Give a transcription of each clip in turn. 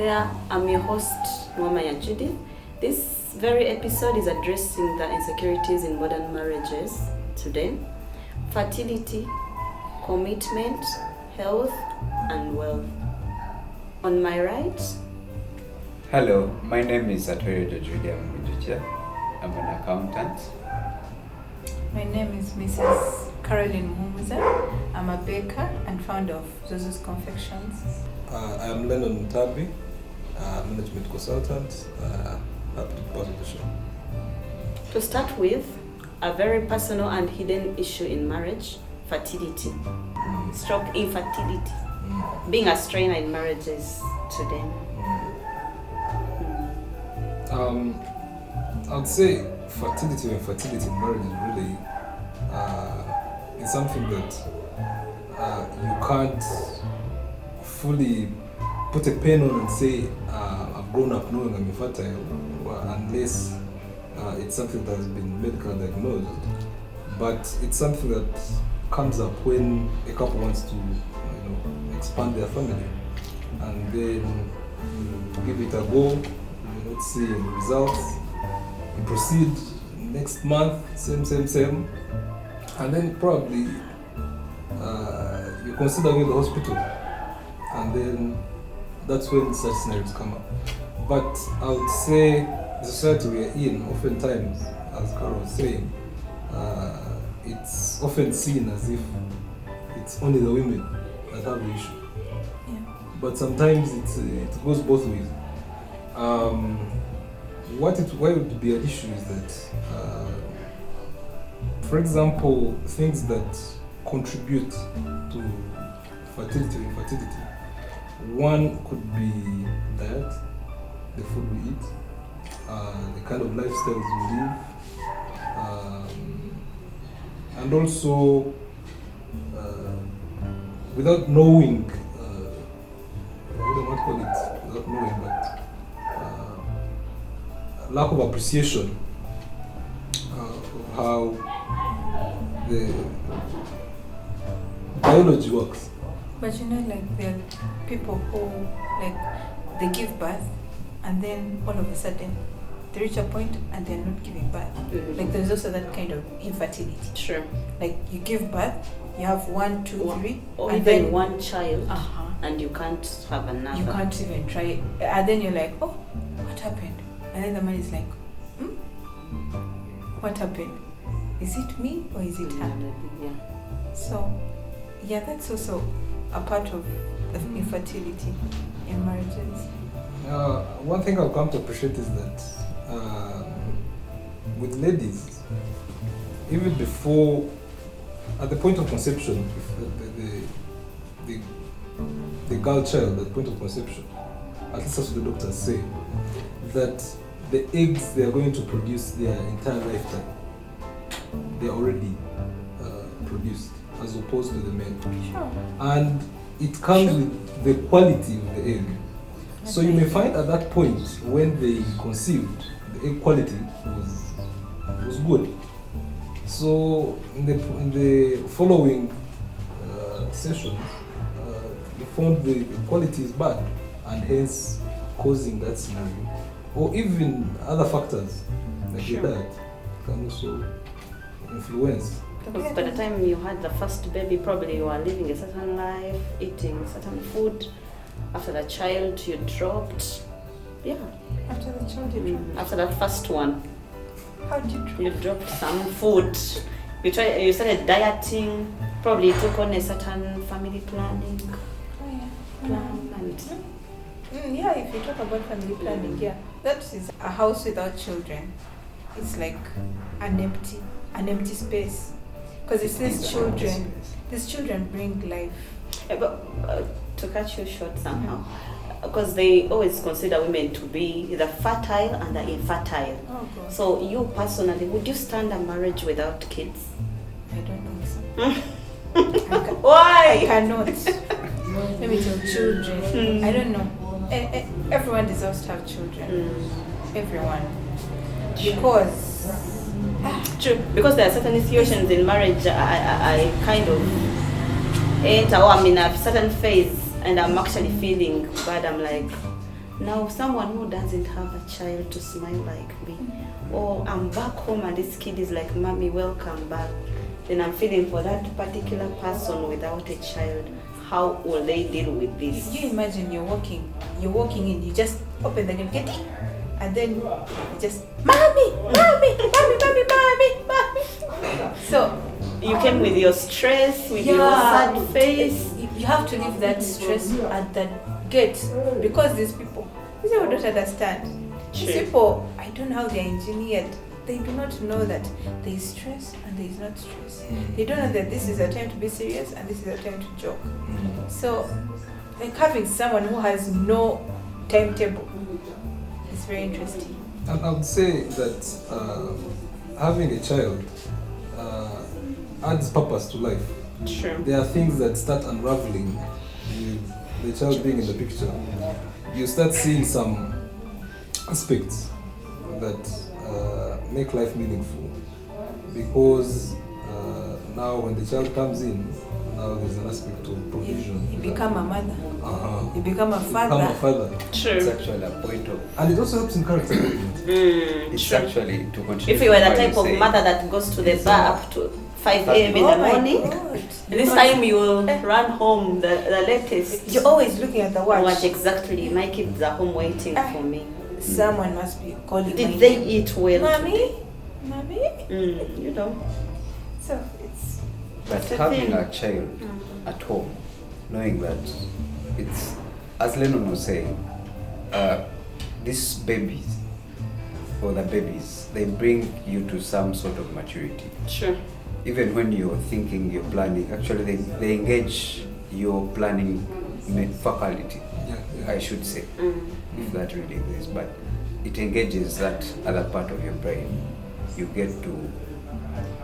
there. I'm your host, Nuwamanya Judith. This very episode is addressing the insecurities in modern marriages today. Fertility, commitment, health, and wealth. On my right... Hello, my name is Judith Nuwamanya. I'm an accountant. My name is Mrs. Caroline Muza. I'm a baker and founder of Zozo's Confections. I am Lennon Tabi, management consultant. Happy to be part of the show. To start with, a very personal and hidden issue in marriage, fertility, stroke infertility, being a strain in marriages today. I'd say fertility and infertility in marriage is really it's something that you can't fully put a pen on and say I've grown up knowing I'm infertile, unless it's something that has been medically diagnosed. But it's something that comes up when a couple wants to expand their family, and then you give it a go, you're not seeing results, you proceed next month, same, and then probably you consider going to the hospital, and then that's when such scenarios come up. But I would say the society we are in, oftentimes, as Carol was saying, it's often seen as if it's only the women that have the issue. Yeah. But sometimes it goes both ways. Why would be an issue is that, for example, things that contribute to fertility or infertility. One could be diet, the food we eat, the kind of lifestyles we live, and also without knowing, I don't want to call it without knowing, but lack of appreciation of how the biology works. But there are people who, they give birth and then all of a sudden they reach a point and they're not giving birth. Mm-hmm. There's also that kind of infertility. Sure. You give birth, you have 1, 2, 3, or and even then one child, uh-huh. and you can't have another. You can't even try it. And then you're like, oh, what happened? And then the man is like, what happened? Is it me or is it her? Yeah. So, yeah, that's also a part of the infertility in marriages. One thing I've come to appreciate is that with ladies, even before, at the point of conception, the girl child, at the point of conception, at least that's what the doctors say, that the eggs they are going to produce their entire lifetime, they are already produced, as opposed to the men. Sure. And it comes with the quality of the egg. So you may find at that point when they conceived, the egg quality was good. So in the following sessions, you found the quality is bad, and hence causing that scenario. Or even other factors like your diet can also influence. Because by the time you had the first baby, probably you were living a certain life, eating certain food. After the child, you dropped. Yeah. After the child, you dropped. After that first one, How did you drop? you dropped some food. You started dieting. Probably you took on a certain family planning plan and. Yeah, if you talk about family planning, yeah, that is a house without children. It's like an empty space, because it's these children bring life. Yeah, but to cut you short somehow, because they always consider women to be the fertile and the infertile. Oh God. So you personally, would you stand a marriage without kids? I don't think so. Why? I cannot. Let me tell children. I don't know. Everyone deserves to have children. Everyone. Because True, because there are certain situations in marriage I kind of enter, or I'm in a certain phase and I'm actually feeling bad. I'm like, Now, someone who doesn't have a child to smile like me, or I'm back home and this kid is like, "Mommy, welcome back," then I'm feeling for that particular person without a child. How will they deal with this? You imagine you're walking in, you just open the gate, get in, and then you just, mommy. So You came with your stress, with your sad face. You have to leave that stress at the gate, because these people don't understand. These True. people, I don't know how they're engineered. They do not know that there is stress and there is not stress. They don't know that this is a time to be serious and this is a time to joke. So, like having someone who has no timetable is very interesting. And I would say that having a child adds purpose to life. True. There are things that start unraveling with the child being in the picture. You start seeing some aspects that make life meaningful, because now when the child comes in, now there's an aspect of provision. You become a mother. Uh-huh. You become a You become a father. father. It's True. actually a point of. And it also helps in character development. It's True. actually to continue. If you were the what type of say, mother that goes to the bar up to 5 a.m. in Oh the my morning, God. this time you will run home the latest. You're always looking at the watch. Watch exactly. My kids are home waiting for me. Someone must be calling my Did they name. eat well? Mommy? Mommy? You know. So it's But the having thing. a child at home, knowing that it's, as Lennon was saying, these babies, or the babies, they bring you to some sort of maturity. Sure. Even when you're thinking, you're planning, actually they engage your planning faculty, I should say, if that really exists, but it engages that other part of your brain. You get to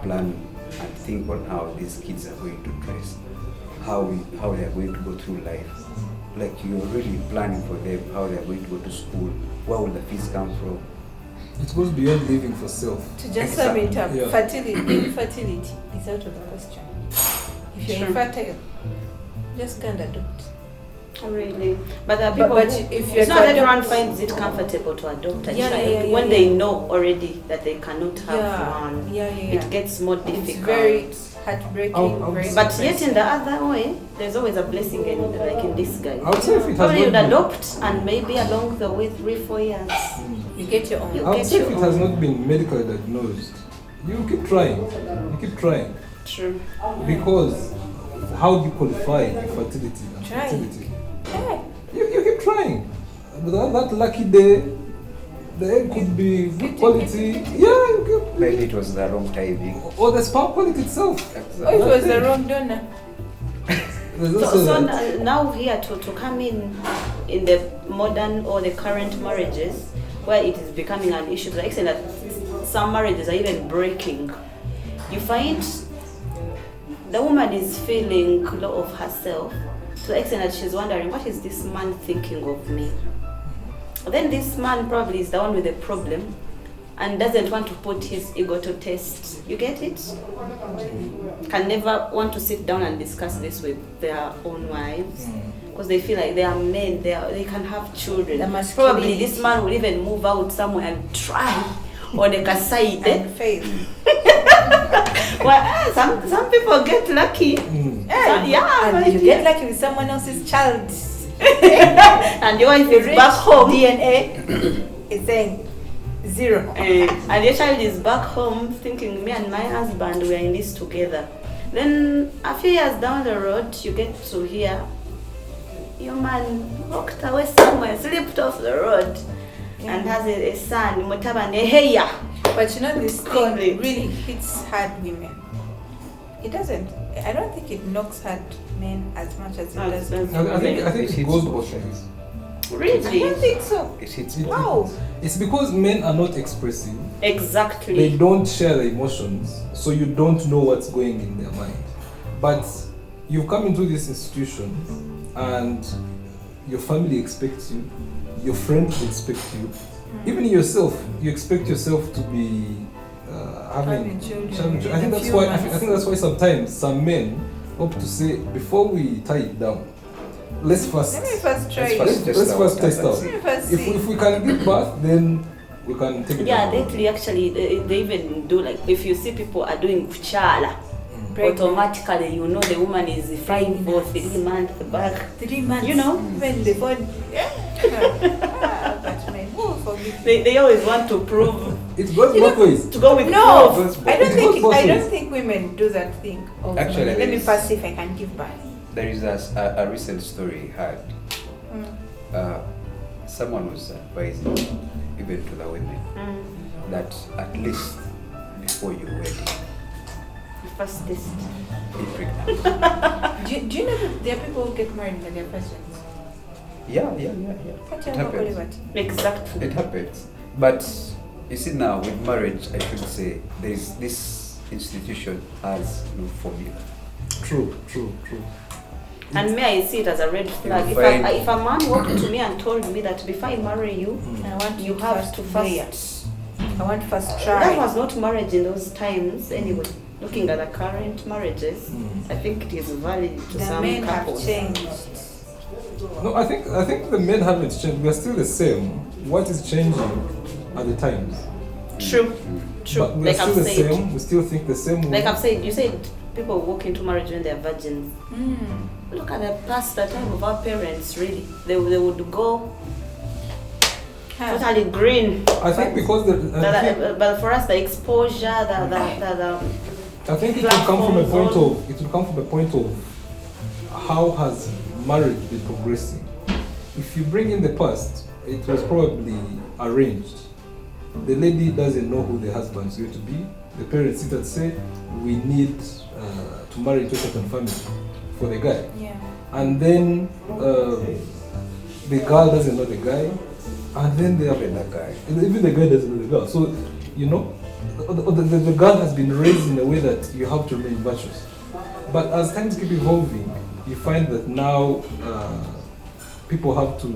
plan and think on how these kids are going to dress, how they are going to go through life. Like you're really planning for them, how they are going to go to school, where will the fees come from. It goes beyond living for self. to just sum it up. Yeah. Infertility is out of the question. If you're Sure. infertile, just can't adopt. Really, but there are people. But who, if you're it's not to everyone adopt- finds it comfortable to adopt a Yeah, child yeah, yeah, when yeah. they know already that they cannot have one. Yeah. It gets more difficult. It's very heartbreaking. I'll- very But yet, depressing. in the other way, there's always a blessing in, like in disguise. I would say if it has Probably you'd not been, adopt, and maybe along the way, 3-4 years. you get your own. You I would get say if your it has own. not been medically diagnosed, you keep trying. You keep trying. True. Because how do you qualify fertility and Try. fertility? Yeah. You keep trying. But on that lucky day, the egg could be good quality. Yeah, you keep. Maybe it was the wrong timing. Or the sperm quality itself. Oh, it was the wrong donor. There's So, also so that. now here to come in the modern or the current marriages, where it is becoming an issue to the extent that some marriages are even breaking. You find the woman is feeling low of herself to the extent that she's wondering, what is this man thinking of me? Then this man probably is the one with the problem and doesn't want to put his ego to test. You get it? Can never want to sit down and discuss this with their own wives because they feel like they are men, they can have children. The masculinity. Probably this man will even move out somewhere and try on a side. And fail. Well, some people get lucky. Yeah, And you get lucky with someone else's child. and your wife is Rich back home. DNA is saying 0. And your child is back home thinking, me and my husband, we are in this together. Then a few years down the road, you get to hear, your man walked away somewhere, slipped off the road, and has a son, Mutabane Heya. But you know, this thing Correct. really hits hard women. It doesn't. I don't think it knocks hard men as much as it does. That's- women. I think it It goes hits both both ways. I Really? don't think so. It hits It- Wow. It's because men are not expressive. They Exactly. don't share the emotions, so you don't know what's going in their mind. But you've come into this institution and your family expects you, your friends expect you, even yourself, you expect yourself to be having children. I think that's why. I think that's why sometimes some men opt to say, before we tie it down, let's first Let me first try Let's it. first let's first test out. Let me first If see. we can give birth, then we can take it. Yeah, out. lately actually they even do like if you see people are doing kuchala, Pregnant. automatically you know the woman is 5 or 3 months back. 3 months. You know? When the phone. But my forgive me. They always want to prove It goes both ways. to go with No, proof. I don't It think goes both I don't ways. think women do that thing. Of, Actually, let me there's- first see if I can give birth. There is a recent story I had. Mm. Someone was advising, even to the women, that at least before you wedding, First test. be pregnant. Do you know that there are people who get married when they're pregnant? Yeah. What It you have happens. Exactly. It happens. But you see now with marriage, I should say, there is this institution has no formula. True. And me, I see it as a red flag. You If a man walked to me and told me that before I marry you, I want you have to play. first. I want first That try. was not marriage in those times anyway. Looking at the current marriages, I think it is valid to The some men have couples. changed. No, I think the men haven't changed. We are still the same. What is changing are the times. True. But we are Like still I've the said. same. We still think the same way. Like I've said, you said people walk into marriage when they're virgins. Mm. Look at the past, the time of our parents, really. They would go totally green. I think because But for us, the exposure, I think it will come from a point of how has marriage been progressing. If you bring in the past, it was probably arranged. The lady doesn't know who the husband is going to be. The parents sit and say, we need to marry into a certain family for the guy. Yeah. And then the girl doesn't know the guy. And then they have Even the guy. even the guy doesn't know the girl. So, you know, the girl has been raised in a way that you have to remain virtuous. But as times keep evolving, you find that now people have to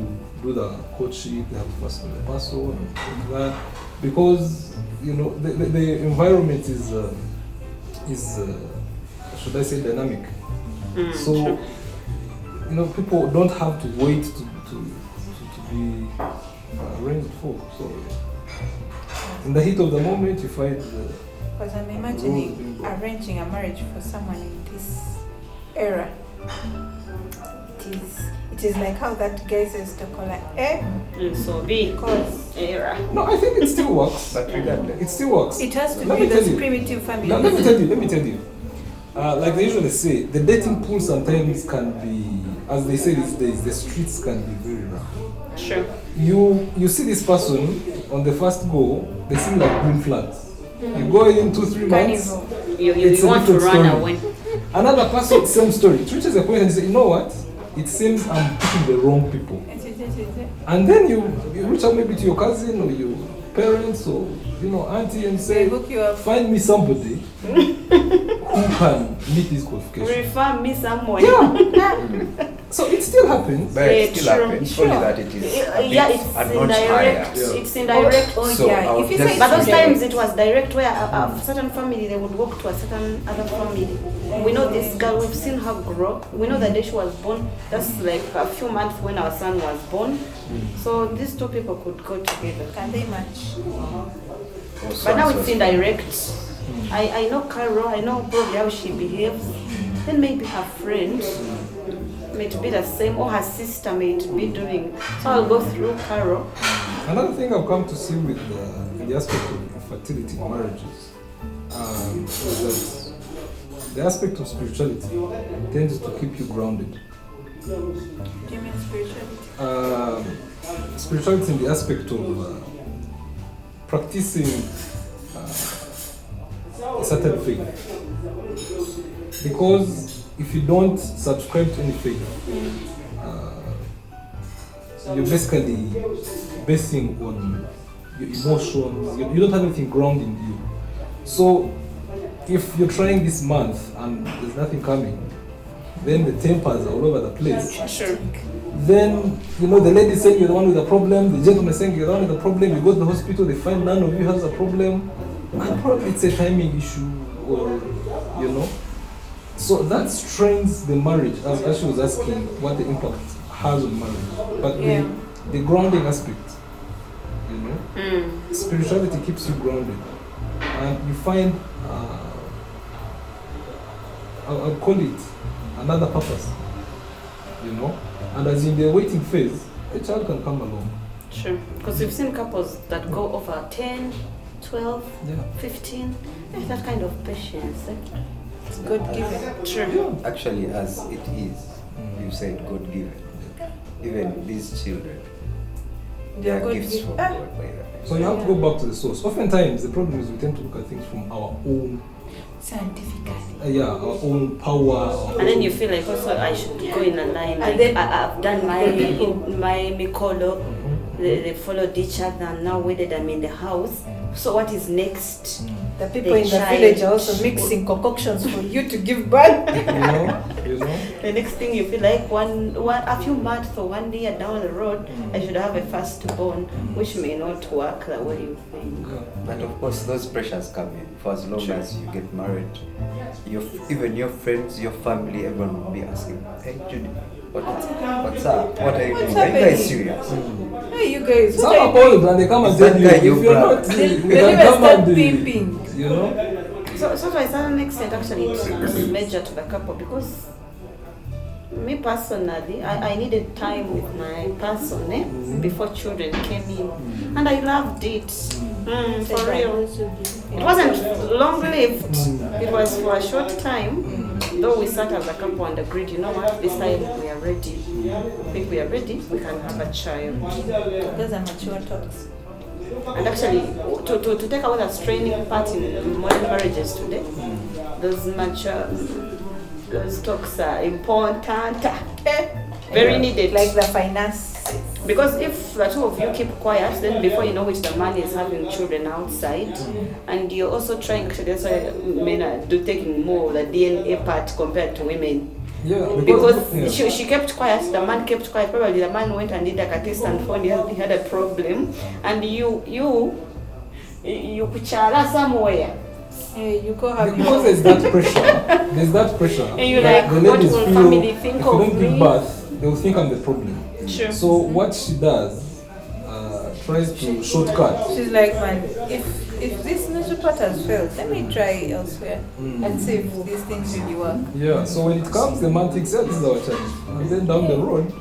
do the courtship, they have to first know the person and things like that, because you know the environment is should I say dynamic. So you know people don't have to wait to be arranged for. So in the heat of the moment, you find Because I'm imagining arranging a marriage for someone in this era. It is like how that guy says to call So be because era. no, I think it still works. But regardless, It still works. it has to Let be me tell those you. primitive families. Now, let me tell you. Like they usually say, the dating pool sometimes can be, as they say these days, the streets can be very rough. Sure. You see this person on the first go, they seem like green flags. You go in 2-3 months, Carnival. You It's a want to different run story. away. another person, same story. It reaches a point and you say, you know what? It seems I'm picking the wrong people. And then you reach out maybe to your cousin or your parents or auntie and They say, hook you up. find me somebody who can meet these qualifications. Refer me somewhere. Yeah. So it still happens. but it still True. happens. Sure. Only that it is a Yeah, bit it's a notch indirect. higher. Yeah. It's indirect. Oh, So yeah. I'll If you just- say But those indirect, times it was direct where a certain family they would walk to a certain other family. We know this girl, we've seen her grow. We know the day she was born. That's like a few months when our son was born. So these two people could go together. can they match? But now it's indirect. I know Carol, I know probably how she behaves. Then maybe her friend may be the same or her sister may be doing. So I'll go through Carol. Another thing I've come to see with the aspect of infertility in marriages is that the aspect of spirituality tends to keep you grounded. Do you mean spirituality? Spirituality in the aspect of practicing a certain faith. Because if you don't subscribe to any faith, you're basically basing on your emotions. You don't have anything grounding you. So if you're trying this month and there's nothing coming, then the tempers are all over the place. Sure. Then, the lady saying you're the one with the problem, the gentleman saying you're the one with the problem, you go to the hospital, they find none of you has a problem, and probably it's a timing issue, or, So that strains the marriage, as she was asking what the impact has on marriage, but the grounding aspect, you know, spirituality keeps you grounded, and you find, I'll call it another purpose, you know, and as in the waiting phase, a child can come along. Sure, because we've seen couples that go over 10, 12, 15, that kind of patience. It's God-given. True. Actually, as it is, you said God-given. Even these children, they are gifts from God. By the So you have to go back to the source. Oftentimes, the problem is we tend to look at things from our own scientifically. our own power. And then you feel like also I should go in a line. And Like then I've done my mikolo. They followed each other and now wedded. I'm in the house. So what is next? The people in the village are also mixing concoctions for you to give birth. You know. The next thing you feel like a few months or 1 year down the road, I should have a firstborn, which may not work the way you think. But of course, those pressures come in. For as long as you get married, even your friends, your family, everyone will be asking, "Hey, Judy, what's up? What are you doing? Are you guys serious?" Hey, you guys. Some are bold and they come and tell you, if you're not, They you even can come start and pimping. you know. So to a certain extent, actually, it's major to the couple because me personally, I needed time with my person before children came in, and I loved it. For real. It wasn't long-lived. It was for a short time. Though we sat as a couple and agreed, you know what, this time we are ready. If we are ready, we can have a child. Those are mature talks. And actually, to take away the straining part in modern marriages today, those talks are important, very needed. Like the finances. Because if the two of you keep quiet, then before you know it, the man is having children outside, and you're also trying. Actually, that's why men are taking more of the DNA part compared to women. Yeah, Because she kept quiet, the man kept quiet. Probably the man went and did a test and found he had a problem, and you kuchala somewhere. You go have because there's that pressure. There's that pressure. And you're like, the what ladies will feel family if think you of don't give me? birth, they will think I'm the problem. Sure. So what she does, tries to shortcut. She's like, man, if this natural part has failed, let me try elsewhere and see if these things really work. Yeah, so when it comes, the man thinks, this is our child. And then down the road,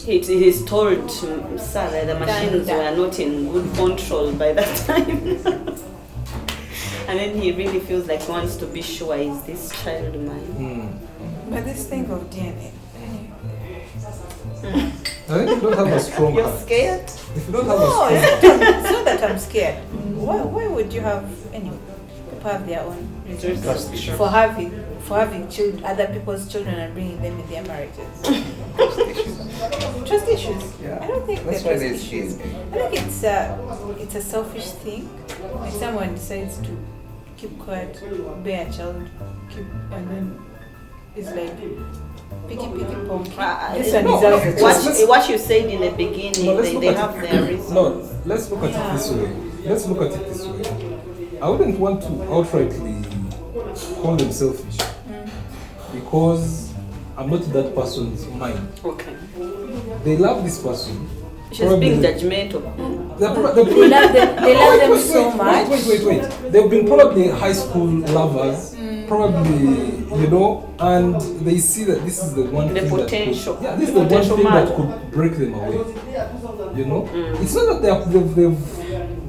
It is told to Sarah the machines were not in good control by that time. And then he really feels like he wants to be sure, is this child mine? But this thing of DNA. I think you don't have a strong You're heart. scared? If you don't have a No, strong it's not that I'm scared. Why would you have anyway? People have their own reasons Trust issue. for having children, other people's children, and bringing them in their marriages. Trust issues. Yeah. I don't think That's they're why trust they issues. see. I think it's a selfish thing. Like someone decides to keep quiet, bear a child, and then it's like picky ponky. This one deserves a child. What you said in the beginning, No, let's they look at have it. their reasons. No, let's look at it this way. Let's look at it this way. I wouldn't want to outrightly call them selfish because I'm not in that person's mind. Okay. They love this person. She's being judgmental. They love them so much. Wait. They've been probably high school lovers, probably, and they see that this is the one The thing potential. this is the one Potential thing man. that could break them away. It's not that they've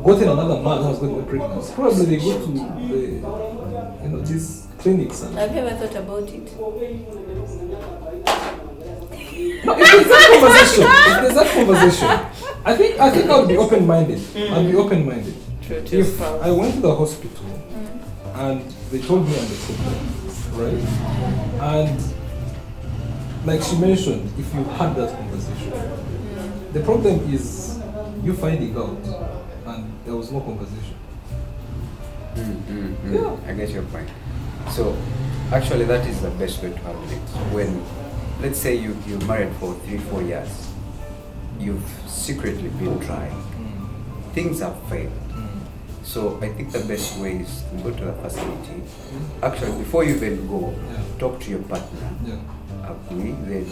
gotten another man who's going to get pregnant. Probably they go to these clinics. Have you ever thought about it? No, if there's that conversation, I think I'll be open-minded. I'll be open-minded. True to If spouse. I went to the hospital and they told me I'm the problem, right? And like she mentioned, if you had that conversation, the problem is you finding out and there was no conversation. Yeah. I get your point. So, actually, that is the best way to handle it. When, let's say you're married for 3-4 years, you've secretly been trying, things have failed. So I think the best way is to go to the facility. Actually, before you even go, talk to your partner. Yeah. Agree, then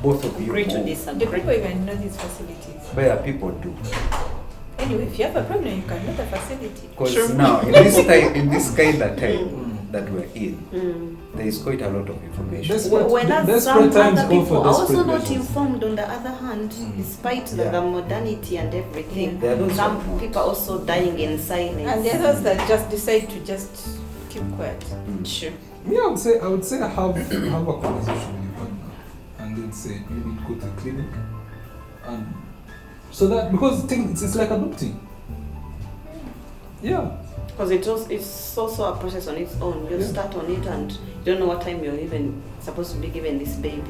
both of you Agree to move. Do disagree. people even know these facilities? Where people do. Anyway, if you have a problem, you can know the facility. Because True. now, in this kind of time that we're in, Mm. there is quite a lot of information. Desperate- Whereas desperate some times other call for people are also desperate not measures. informed on the other hand, Mm. despite Yeah. the modernity and everything. There are those Some that are not. people are also dying in silence. And there are those that just decide to just keep quiet. Mm. Sure. Me, I would say have a conversation with your partner, and then say you need to go to the clinic, and so that because it's like adopting. Yeah. Because it's also a process on its own. You Yeah. start on it and you don't know what time you're even supposed to be given this baby.